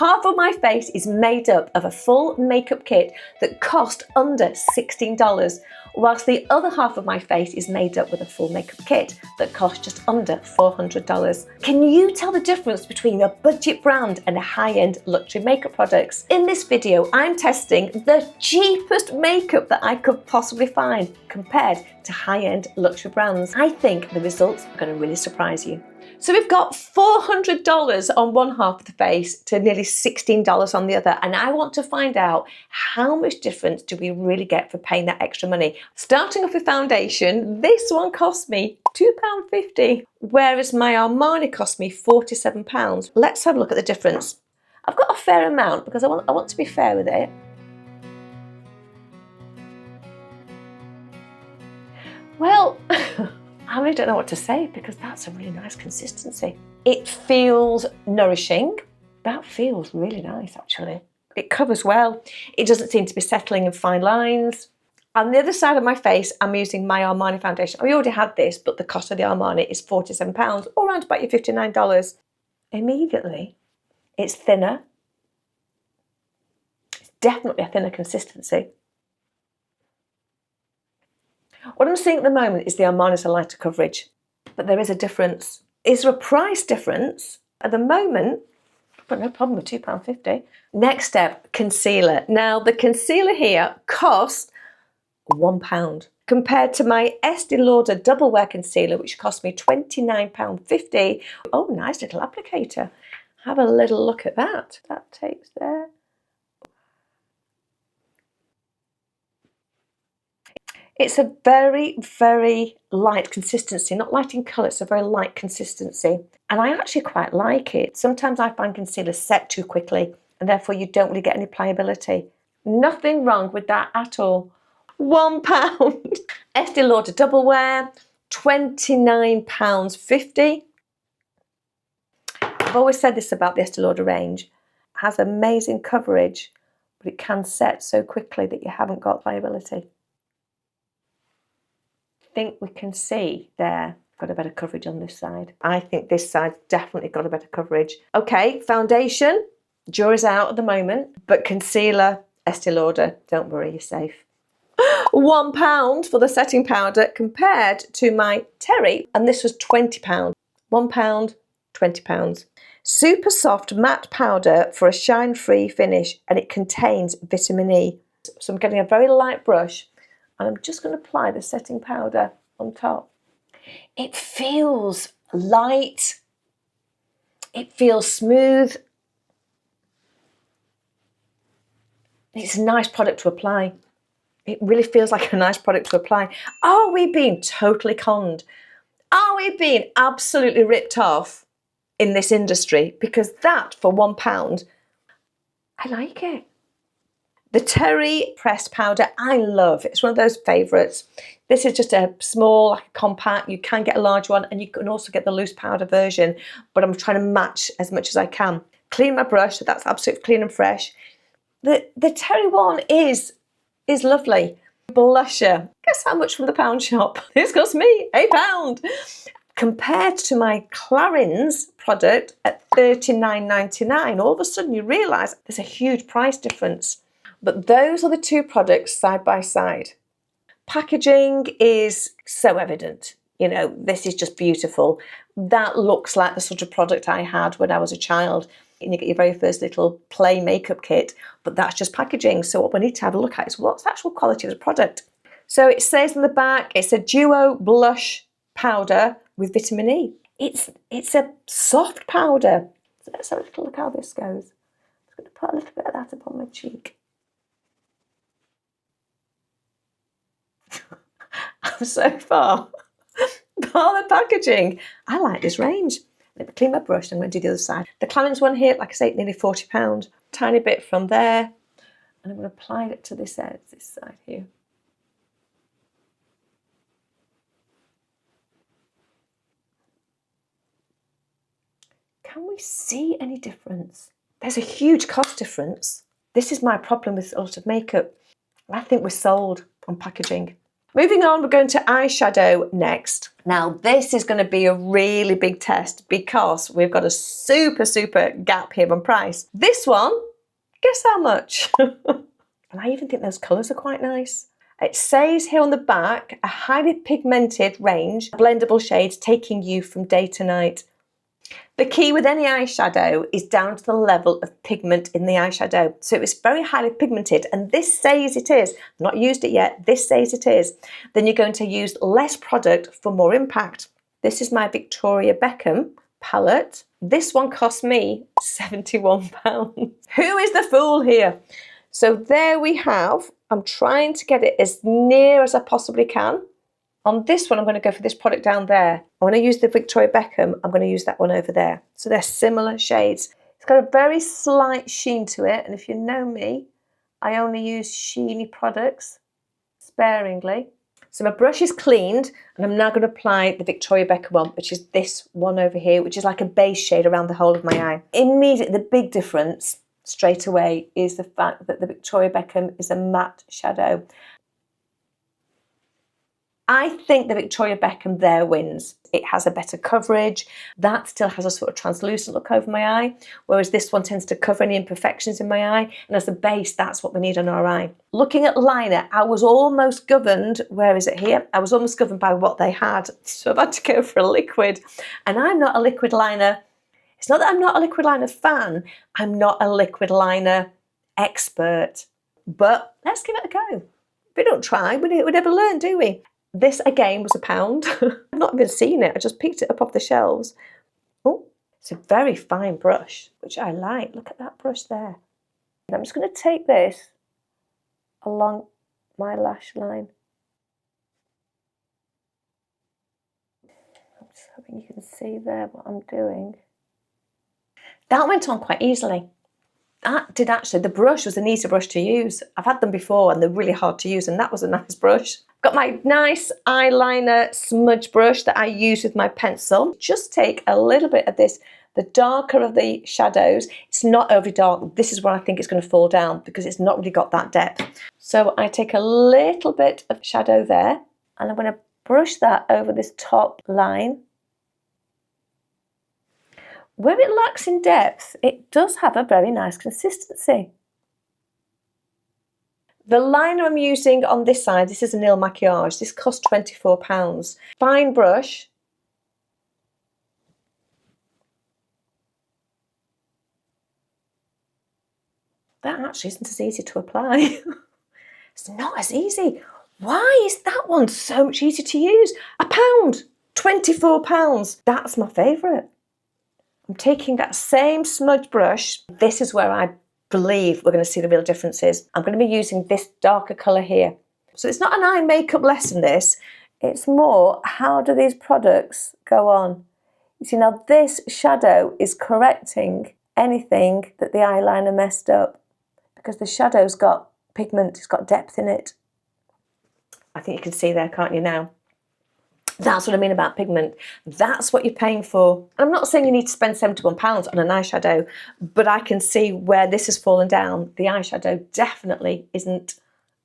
Half of my face is made up of a full makeup kit that cost under $16, whilst the other half of my face is made up with a full makeup kit that cost just under $400. Can you tell the difference between a budget brand and a high-end luxury makeup products? In this video, I'm testing the cheapest makeup that I could possibly find compared to high-end luxury brands. I think the results are going to really surprise you. So we've got $400 on one half of the face to nearly $16 on the other, and I want to find out how much difference do we really get for paying that extra money. Starting off with foundation, this one cost me £2.50, whereas my Armani cost me £47. Let's have a look at the difference. I've got a fair amount because I want to be fair with it. Well, I really don't know what to say because that's a really nice consistency. It feels nourishing. That feels really nice, actually. It covers well. It doesn't seem to be settling in fine lines. On the other side of my face, I'm using my Armani foundation. We already had this, but the cost of the Armani is £47, or around about your $59. Immediately, it's thinner. It's definitely a thinner consistency. What I'm seeing at the moment is the Armani's a lighter coverage, but there is a difference. Is there a price difference? At the moment, I've got no problem with £2.50. Next step, concealer. Now, the concealer here costs £1 compared to my Estee Lauder Double Wear Concealer, which cost me £29.50. Oh, nice little applicator. Have a little look at that. That takes there. It's a very, very light consistency, not light in colour, it's a very light consistency. And I actually quite like it. Sometimes I find concealers set too quickly and therefore you don't really get any pliability. Nothing wrong with that at all. £1. Estee Lauder Double Wear, £29.50. I've always said this about the Estee Lauder range. It has amazing coverage, but it can set so quickly that you haven't got pliability. I think we can see there, got a better coverage on this side. I think this side's definitely got a better coverage. Okay, foundation, jury's out at the moment, but concealer, Estee Lauder, don't worry, you're safe. £1 for the setting powder compared to my Terry, and this was £20. £1, £20. Super soft matte powder for a shine-free finish, and it contains vitamin E. So I'm getting a very light brush, and I'm just going to apply the setting powder on top. It feels light. It feels smooth. It's a nice product to apply. It really feels like a nice product to apply. Are we being totally conned? Are we being absolutely ripped off in this industry? Because that, for £1, I like it. The Terry pressed powder, I love. It's one of those favourites. This is just a small, like, compact. You can get a large one, and you can also get the loose powder version, but I'm trying to match as much as I can. Clean my brush, so that's absolutely clean and fresh. The Terry one is lovely. Blusher. Guess how much from the pound shop? This cost me £8. Compared to my Clarins product at $39.99, all of a sudden you realise there's a huge price difference. But those are the two products side by side. Packaging is so evident. You know, this is just beautiful. That looks like the sort of product I had when I was a child. And you get your very first little play makeup kit, but that's just packaging. So what we need to have a look at is what's the actual quality of the product. So it says on the back, it's a duo blush powder with vitamin E. It's a soft powder. So let's have a little look how this goes. I'm going to put a little bit of that upon my cheek. I'm so far the packaging. I like this range. Let me clean my brush and I'm going to do the other side. The Clarins one here, like I say, nearly £40. Tiny bit from there, and I'm going to apply it to this side here. Can we see any difference? There's a huge cost difference. This is my problem with a lot of makeup. I think we're sold on packaging. Moving on, we're going to eyeshadow next. Now, this is going to be a really big test because we've got a super gap here on price. This one, guess how much? And I even think those colours are quite nice. It says here on the back, a highly pigmented range, blendable shades taking you from day to night. The key with any eyeshadow is down to the level of pigment in the eyeshadow. So it's very highly pigmented, and this says it is. I've not used it yet, this says it is. Then you're going to use less product for more impact. This is my Victoria Beckham palette. This one cost me £71. Who is the fool here? So there we have. I'm trying to get it as near as I possibly can. On this one, I'm going to go for this product down there. I want to use the Victoria Beckham. I'm going to use that one over there. So they're similar shades. It's got a very slight sheen to it. And if you know me, I only use sheeny products sparingly. So my brush is cleaned, and I'm now going to apply the Victoria Beckham one, which is this one over here, which is like a base shade around the whole of my eye. Immediately, the big difference straight away is the fact that the Victoria Beckham is a matte shadow. I think the Victoria Beckham there wins. It has a better coverage. That still has a sort of translucent look over my eye, whereas this one tends to cover any imperfections in my eye. And as a base, that's what we need on our eye. Looking at liner, I was almost governed, where is it here? I was almost governed by what they had. So I've had to go for a liquid. And I'm not a liquid liner. It's not that I'm not a liquid liner fan. I'm not a liquid liner expert. But let's give it a go. If we don't try, we never learn, do we? This again was £1. I've not even seen it. I just picked it up off the shelves. Oh, it's a very fine brush, which I like. Look at that brush there. And I'm just going to take this along my lash line. I'm just hoping you can see there what I'm doing. That went on quite easily. That did actually. The brush was an easy brush to use. I've had them before and they're really hard to use, and that was a nice brush. Got my nice eyeliner smudge brush that I use with my pencil. Just take a little bit of this, the darker of the shadows. It's not overly dark. This is where I think it's going to fall down because it's not really got that depth. So I take a little bit of shadow there, and I'm going to brush that over this top line. Where it lacks in depth, it does have a very nice consistency. The liner I'm using on this side, this is a Nail Maquillage. This cost £24. Fine brush. That actually isn't as easy to apply. It's not as easy. Why is that one so much easier to use? £1, £24. That's my favourite. I'm taking that same smudge brush. This is where I believe we're going to see the real differences. I'm going to be using this darker colour here. So it's not an eye makeup lesson, this. It's more, how do these products go on? You see, now this shadow is correcting anything that the eyeliner messed up because the shadow's got pigment, it's got depth in it. I think you can see there, can't you now? That's what I mean about pigment. That's what you're paying for. I'm not saying you need to spend £71 on an eyeshadow, but I can see where this has fallen down. The eyeshadow definitely isn't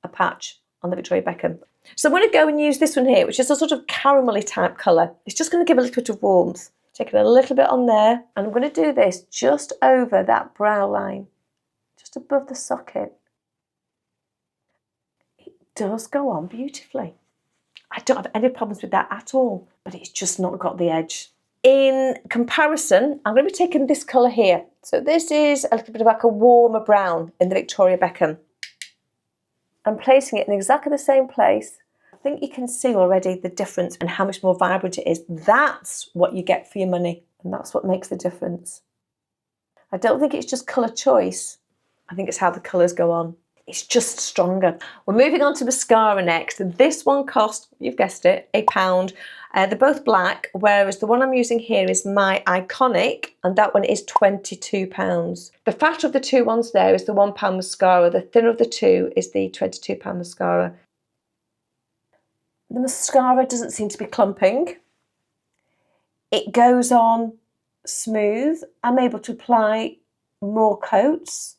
a patch on the Victoria Beckham. So I'm going to go and use this one here, which is a sort of caramelly type colour. It's just going to give a little bit of warmth. Taking a little bit on there, and I'm going to do this just over that brow line, just above the socket. It does go on beautifully. I don't have any problems with that at all, but it's just not got the edge. In comparison, I'm going to be taking this colour here. So this is a little bit of like a warmer brown in the Victoria Beckham. I'm placing it in exactly the same place. I think you can see already the difference and how much more vibrant it is. That's what you get for your money, and that's what makes the difference. I don't think it's just colour choice. I think it's how the colours go on. It's just stronger. We're moving on to mascara next. This one cost, you've guessed it, £1. They're both black, whereas the one I'm using here is my Iconic, and that one is £22. The fatter of the two ones there is the £1 mascara. The thinner of the two is the £22 mascara. The mascara doesn't seem to be clumping. It goes on smooth. I'm able to apply more coats.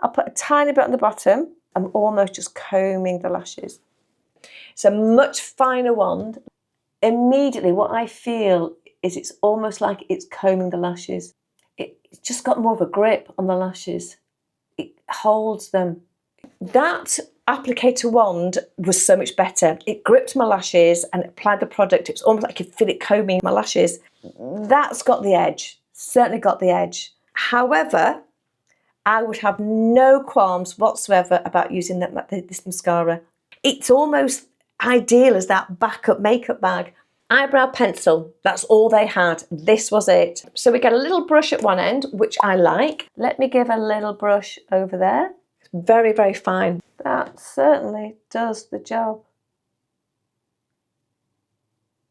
I'll put a tiny bit on the bottom. I'm almost just combing the lashes. It's a much finer wand. Immediately what I feel is it's almost like it's combing the lashes. It's just got more of a grip on the lashes. It holds them. That applicator wand was so much better. It gripped my lashes and applied the product. It was almost like I could feel it combing my lashes. That's got the edge, certainly got the edge. However, I would have no qualms whatsoever about using this mascara. It's almost ideal as that backup makeup bag. Eyebrow pencil, that's all they had. This was it. So we get a little brush at one end, which I like. Let me give a little brush over there. It's very, very fine. That certainly does the job.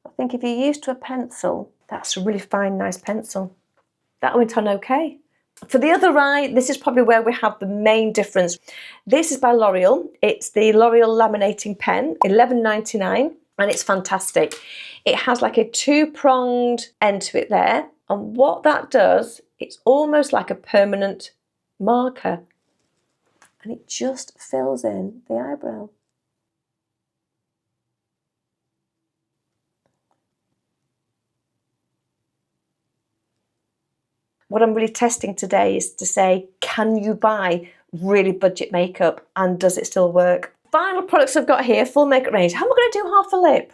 I think if you're used to a pencil, that's a really fine, nice pencil. That went on okay. For the other eye, this is probably where we have the main difference. This is by L'Oreal. It's the L'Oreal laminating pen, $11.99, and it's fantastic. It has like a two-pronged end to it there, and what that does, it's almost like a permanent marker, and it just fills in the eyebrow. What I'm really testing today is to say, can you buy really budget makeup and does it still work? Final products I've got here, full makeup range. How am I going to do half a lip?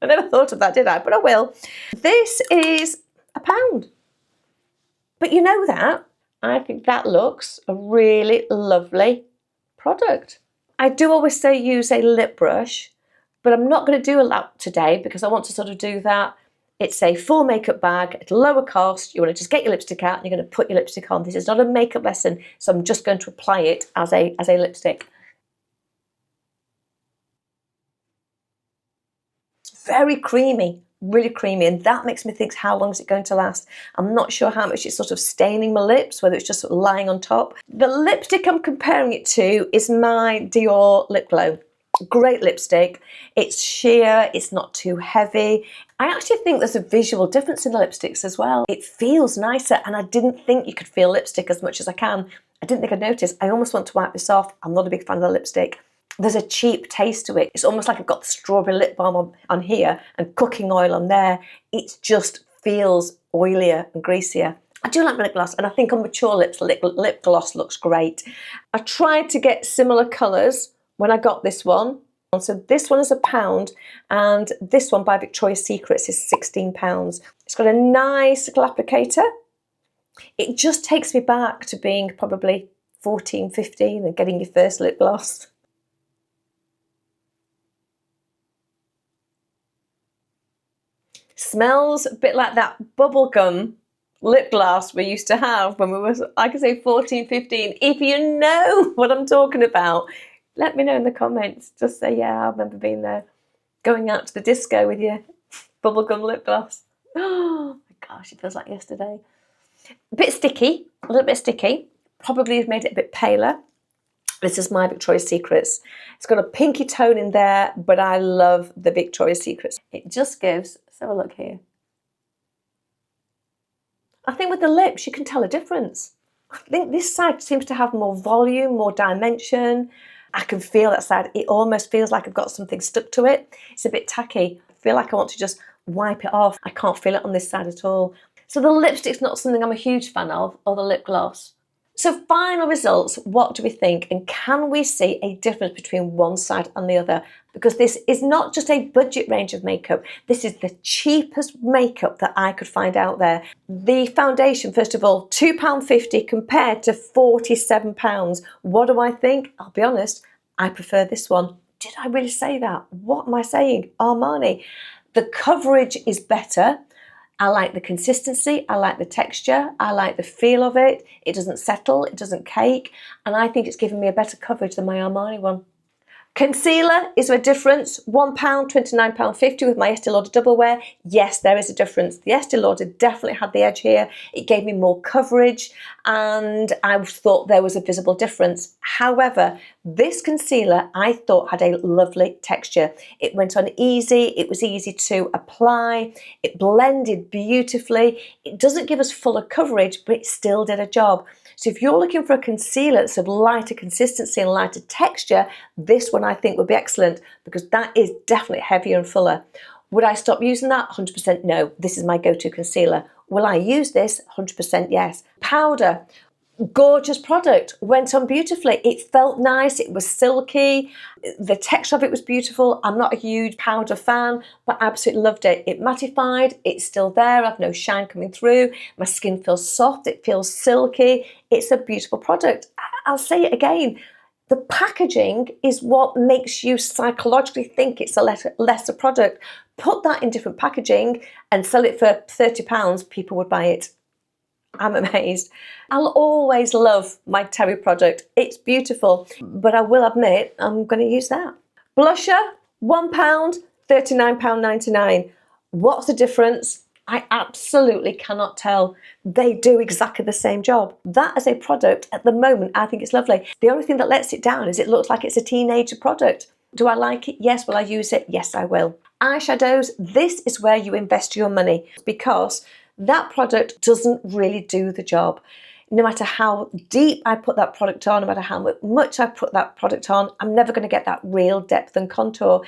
I never thought of that, did I? But I will. This is £1. But you know that? I think that looks a really lovely product. I do always say use a lip brush, but I'm not going to do a lot today because I want to sort of do that. It's a full makeup bag at lower cost. You want to just get your lipstick out and you're going to put your lipstick on. This is not a makeup lesson, so I'm just going to apply it as a lipstick. Very creamy, really creamy, and that makes me think, how long is it going to last? I'm not sure how much it's sort of staining my lips, whether it's just sort of lying on top. The lipstick I'm comparing it to is my Dior Lip Glow. Great lipstick. It's sheer, it's not too heavy. I actually think there's a visual difference in the lipsticks as well. It feels nicer, and I didn't think you could feel lipstick as much as I can. I didn't think I'd notice. I almost want to wipe this off. I'm not a big fan of the lipstick. There's a cheap taste to it. It's almost like I've got the strawberry lip balm on here and cooking oil on there. It just feels oilier and greasier. I do like my lip gloss, and I think on mature lips, lip gloss looks great. I tried to get similar colours when I got this one. So this one is £1, and this one by Victoria's Secret is £16. It's got a nice little applicator. It just takes me back to being probably 14, 15 and getting your first lip gloss. Smells a bit like that bubblegum lip gloss we used to have when we were, I could say 14, 15. If you know what I'm talking about, let me know in the comments. Just say, yeah, I remember being there, going out to the disco with your bubblegum lip gloss. Oh my gosh, it feels like yesterday. A bit sticky, a little bit sticky. Probably have made it a bit paler. This is my Victoria's Secrets. It's got a pinky tone in there, but I love the Victoria's Secrets. It just gives, let's have a look here. I think with the lips, you can tell a difference. I think this side seems to have more volume, more dimension. I can feel that side. It almost feels like I've got something stuck to it. It's a bit tacky. I feel like I want to just wipe it off. I can't feel it on this side at all. So the lipstick's not something I'm a huge fan of, or the lip gloss. So final results, what do we think? And can we see a difference between one side and the other? Because this is not just a budget range of makeup. This is the cheapest makeup that I could find out there. The foundation, first of all, £2.50 compared to £47. What do I think? I'll be honest, I prefer this one. Did I really say that? What am I saying? Armani. The coverage is better. I like the consistency, I like the texture, I like the feel of it. It doesn't settle, it doesn't cake, and I think it's given me a better coverage than my Armani one. Concealer, is there a difference? £1, £29.50 with my Estee Lauder Double Wear. Yes, there is a difference. The Estee Lauder definitely had the edge here. It gave me more coverage and I thought there was a visible difference. However, this concealer I thought had a lovely texture. It went on easy, it was easy to apply, it blended beautifully. It doesn't give us fuller coverage, but it still did a job. So if you're looking for a concealer that's of lighter consistency and lighter texture, this one I think would be excellent because that is definitely heavier and fuller. Would I stop using that? 100% no. This is my go-to concealer. Will I use this? 100% yes. Powder. Gorgeous product, went on beautifully. It felt nice, it was silky, the texture of it was beautiful. I'm not a huge powder fan, but absolutely loved it. It mattified, it's still there, I've no shine coming through, my skin feels soft, it feels silky. It's a beautiful product. I'll say it again, the packaging is what makes you psychologically think it's a lesser product. Put that in different packaging and sell it for £30, people would buy it. I'm amazed. I'll always love my Terry product. It's beautiful, but I will admit I'm going to use that. Blusher, £1, £39.99. What's the difference? I absolutely cannot tell. They do exactly the same job. That as a product, at the moment, I think it's lovely. The only thing that lets it down is it looks like it's a teenager product. Do I like it? Yes. Will I use it? Yes, I will. Eyeshadows, this is where you invest your money because that product doesn't really do the job. No matter how deep I put that product on, no matter how much I put that product on, I'm never going to get that real depth and contour.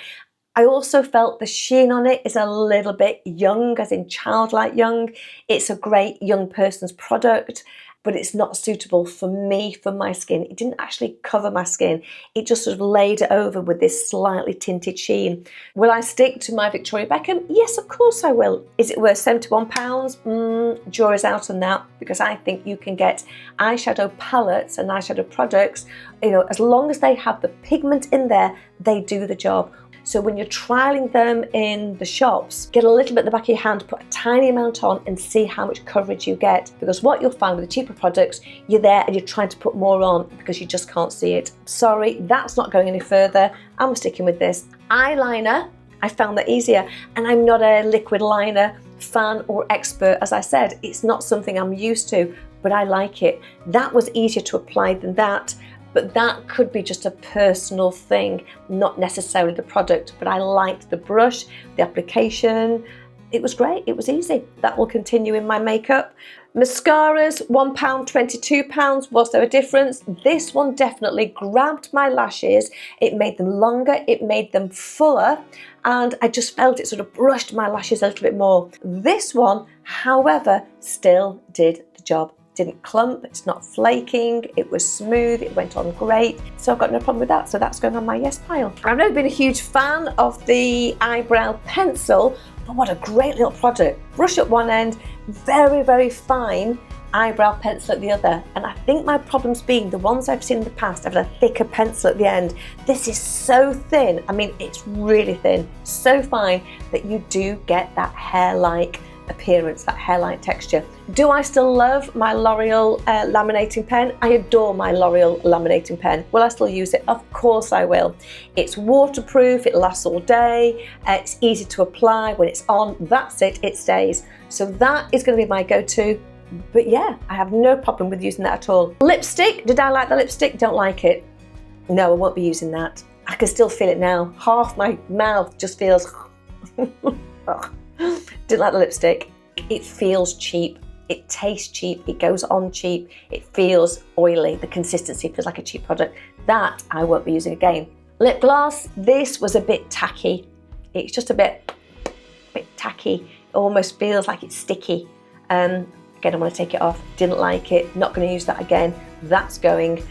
I also felt the sheen on it is a little bit young, as in childlike young. It's a great young person's product, but it's not suitable for me, for my skin. It didn't actually cover my skin. It just sort of laid it over with this slightly tinted sheen. Will I stick to my Victoria Beckham? Yes, of course I will. Is it worth £71? Jury's out on that because I think you can get eyeshadow palettes and eyeshadow products, as long as they have the pigment in there, they do the job. So when you're trialing them in the shops, get a little bit in the back of your hand, put a tiny amount on and see how much coverage you get. Because what you'll find with the cheaper products, you're there and you're trying to put more on because you just can't see it. Sorry, that's not going any further. I'm sticking with this. Eyeliner, I found that easier. And I'm not a liquid liner fan or expert. As I said, it's not something I'm used to, but I like it. That was easier to apply than that. But that could be just a personal thing, not necessarily the product. But I liked the brush, the application. It was great, it was easy. That will continue in my makeup. Mascaras, £1, £22. Was there a difference? This one definitely grabbed my lashes. It made them longer, it made them fuller, and I just felt it sort of brushed my lashes a little bit more. This one, however, still did the job. Didn't clump, it's not flaking, it was smooth, it went on great. So I've got no problem with that, so that's going on my yes pile. I've never been a huge fan of the eyebrow pencil, but what a great little product. Brush at one end, very, very fine eyebrow pencil at the other. And I think my problem's been the ones I've seen in the past have a thicker pencil at the end. This is so thin, I mean, it's really thin, so fine that you do get that hair-like appearance, that hairline texture. Do I still love my L'Oreal laminating pen? I adore my L'Oreal laminating pen. Will I still use it? Of course I will. It's waterproof, it lasts all day, it's easy to apply. When it's on, that's it, it stays. So that is going to be my go-to. But yeah, I have no problem with using that at all. Lipstick, did I like the lipstick? Don't like it. No, I won't be using that. I can still feel it now. Half my mouth just feels Didn't like the lipstick. It feels cheap. It tastes cheap. It goes on cheap. It feels oily. The consistency feels like a cheap product. That I won't be using again. Lip gloss. This was a bit tacky. It's just a bit tacky. It almost feels like it's sticky. Again, I'm going to take it off. Didn't like it. Not going to use that again. That's going.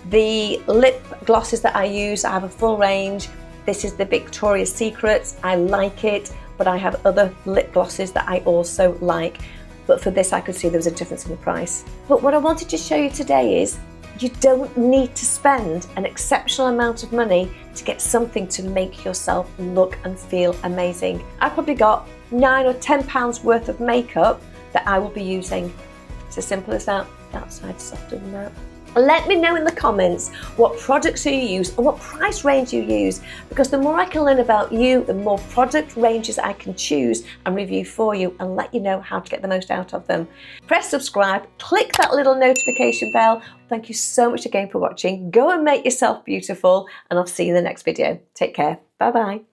The lip glosses that I use, I have a full range. This is the Victoria's Secret. I like it. But I have other lip glosses that I also like. But for this, I could see there was a difference in the price. But what I wanted to show you today is you don't need to spend an exceptional amount of money to get something to make yourself look and feel amazing. I probably got £9 or £10 worth of makeup that I will be using. It's as simple as that. That side's softer than that. Let me know in the comments what products you use and what price range you use, because the more I can learn about you, the more product ranges I can choose and review for you and let you know how to get the most out of them. Press subscribe, click that little notification bell. Thank you so much again for watching. Go and make yourself beautiful, and I'll see you in the next video. Take care. Bye bye.